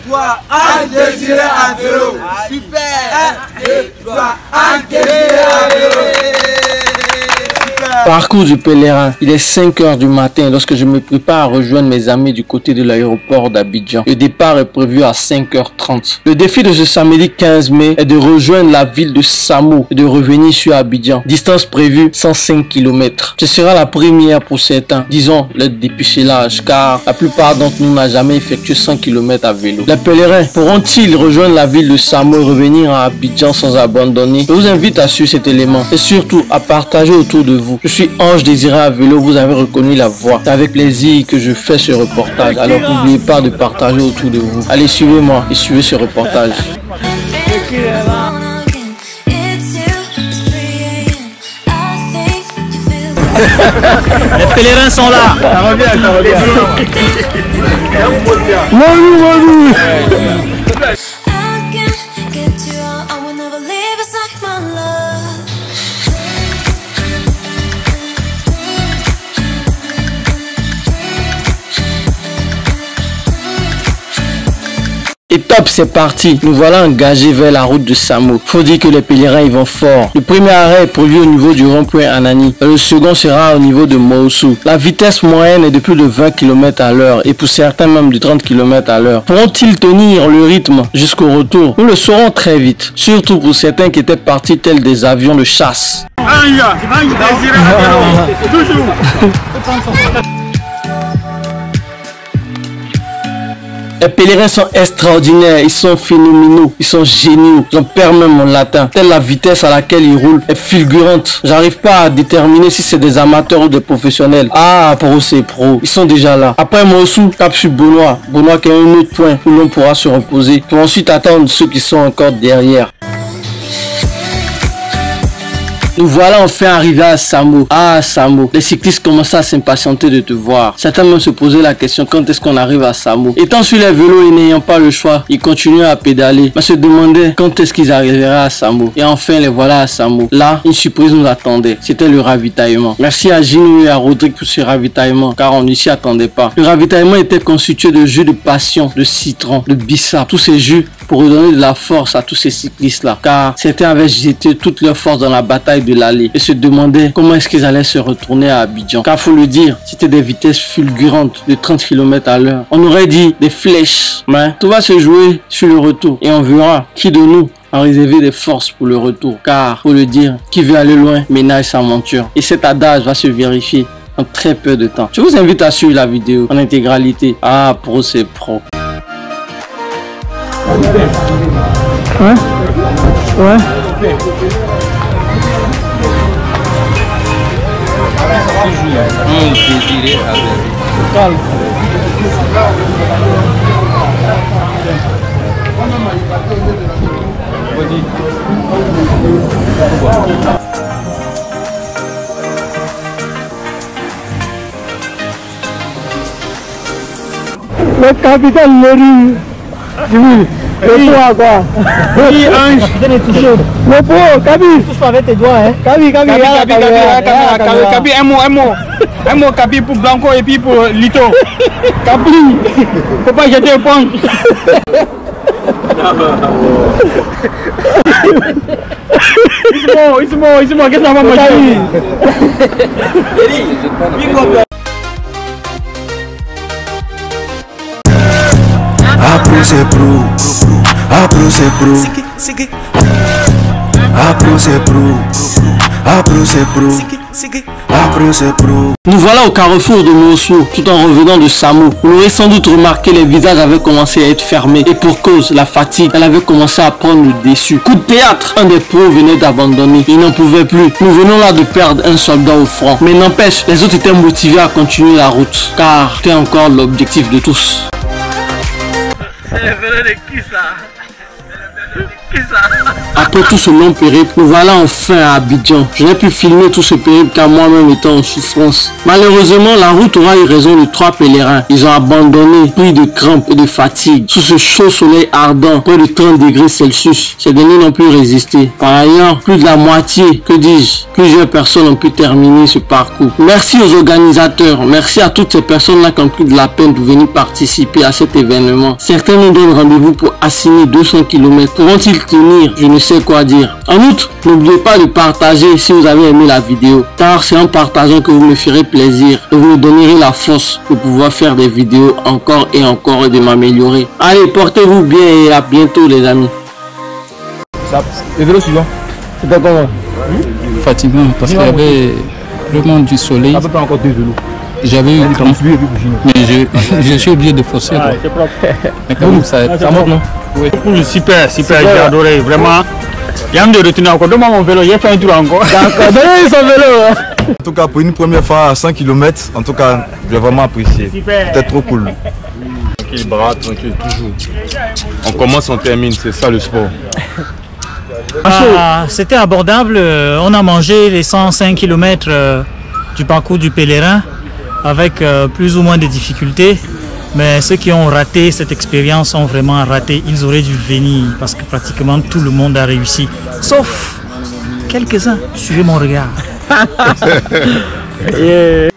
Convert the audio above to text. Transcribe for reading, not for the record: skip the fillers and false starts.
3, 1, 2, tirez à vélo. Super. 1, 2, 3, 1, 2, tirez à vélo. Parcours du pèlerin. Il est 5 h du matin lorsque je me prépare à rejoindre mes amis du côté de l'aéroport d'Abidjan. Le départ est prévu à 5 h 30. Le défi de ce samedi 15 mai est de rejoindre la ville de Samo et de revenir sur Abidjan. Distance prévue 105 km. Ce sera la première pour certains, disons le dépucelage, car la plupart d'entre nous n'a jamais effectué 100 km à vélo. Les pèlerins pourront-ils rejoindre la ville de Samo et revenir à Abidjan sans abandonner? Je vous invite à suivre cet élément et surtout à partager autour de vous. Je suis Ange Désiré à vélo, vous avez reconnu la voix. C'est avec plaisir que je fais ce reportage. Alors n'oubliez pas de partager autour de vous. Allez, suivez-moi et suivez ce reportage. Les pèlerins sont là. Ça revient, ça revient. Et top, c'est parti. Nous voilà engagés vers la route de Samo. Faut dire que les pèlerins y vont fort. Le premier arrêt est prévu au niveau du rond-point Anani. Et le second sera au niveau de Moussou. La vitesse moyenne est de plus de 20 km à l'heure et pour certains même de 30 km à l'heure. Pourront-ils tenir le rythme jusqu'au retour? Nous le saurons très vite. Surtout pour certains qui étaient partis tels des avions de chasse. Toujours. Les pèlerins sont extraordinaires, ils sont phénoménaux, ils sont géniaux. J'en perds même mon latin. Telle la vitesse à laquelle ils roulent est fulgurante. J'arrive pas à déterminer si c'est des amateurs ou des professionnels. Ah, pour eux c'est pro. Ils sont déjà là. Après Moussou, cap sur Benoît. Benoît qui est un autre point où l'on pourra se reposer. Pour ensuite attendre ceux qui sont encore derrière. Nous voilà enfin arrivés à Samo. Ah, Samo. Les cyclistes commencent à s'impatienter de te voir. Certains même se posaient la question quand est-ce qu'on arrive à Samo. Étant sur les vélos et n'ayant pas le choix, ils continuaient à pédaler. Mais se demandaient quand est-ce qu'ils arriveraient à Samo. Et enfin, les voilà à Samo. Là, une surprise nous attendait. C'était le ravitaillement. Merci à Gino et à Rodrigue pour ce ravitaillement, car on ne s'y attendait pas. Le ravitaillement était constitué de jus de passion, de citron, de bissap. Tous ces jus pour redonner de la force à tous ces cyclistes-là. Car certains avaient jeté toute leur force dans la bataille de l'allée et se demandaient comment est-ce qu'ils allaient se retourner à Abidjan. Car faut le dire, c'était des vitesses fulgurantes de 30 km à l'heure. On aurait dit des flèches. Mais tout va se jouer sur le retour et on verra qui de nous a réservé des forces pour le retour. Car faut le dire, qui veut aller loin ménage sa monture. Et cet adage va se vérifier en très peu de temps. Je vous invite à suivre la vidéo en intégralité. Ah, pro c'est pro. Ouais. Ouais. Calme. Le capitaine Léry. Le poids quoi? Oui, Ange. Le poids, Kabi. Touche pas avec tes doigts, hein. Kabi, Kabi, un mot, Kabi pour Blanco et puis pour Lito. Kabi, faut pas jeter le point. It's more, qu'est-ce qu'on va manger? Apro c'est pro, Apro c'est pro, Apro c'est pro, Apro c'est pro, Apro c'est pro. Nous voilà au carrefour de Moussou, tout en revenant de Samo. Vous l'aurez sans doute remarqué, les visages avaient commencé à être fermés. Et pour cause, la fatigue, elle avait commencé à prendre le dessus. Coup de théâtre, un des pros venait d'abandonner. Il n'en pouvait plus. Nous venons là de perdre un soldat au front. Mais n'empêche, les autres étaient motivés à continuer la route. Car c'était encore l'objectif de tous. C'est le vélo de qui ça? Après tout ce long périple, nous voilà enfin à Abidjan. Je n'ai pu filmer tout ce périple car moi-même étant en souffrance. Malheureusement, la route aura eu raison de 3 pèlerins. Ils ont abandonné, pris de crampes et de fatigue. Sous ce chaud soleil ardent, près de 30 degrés Celsius, ces derniers n'ont pu résister. Par ailleurs, plus de la moitié, que dis-je, plusieurs personnes ont pu terminer ce parcours. Merci aux organisateurs, merci à toutes ces personnes-là qui ont pris de la peine pour venir participer à cet événement. Certains nous donnent rendez-vous pour assigner 200 km. Pourront-ils tenir? Je ne sais quoi dire. En outre, n'oubliez pas de partager si vous avez aimé la vidéo, car c'est en partageant que vous me ferez plaisir et vous me donnerez la force de pouvoir faire des vidéos encore et encore et de m'améliorer. Allez, portez-vous bien et à bientôt les amis. Le vélo suivant. C'est pas comment? Fatigant parce qu'il y avait vraiment du soleil. Ça peut pas encore 2 vélos. J'avais eu crampes, mais je suis obligé de forcer. C'est propre. Mais quand même, ça monte, non? Oui. Super, j'ai adoré, vraiment. Il y a même de retourner encore. Donne-moi mon vélo, j'ai fait un tour encore. D'accord, donnez son vélo. En tout cas, pour une première fois à 100 km, en tout cas, j'ai vraiment apprécié. C'était trop cool. Tranquille, bras, tranquille, toujours. On commence, on termine, c'est ça le sport. C'était abordable. On a mangé les 105 km du parcours du pèlerin avec plus ou moins de difficultés. Mais ceux qui ont raté cette expérience ont vraiment raté. Ils auraient dû venir parce que pratiquement tout le monde a réussi. Sauf quelques-uns. Suivez mon regard. Yeah.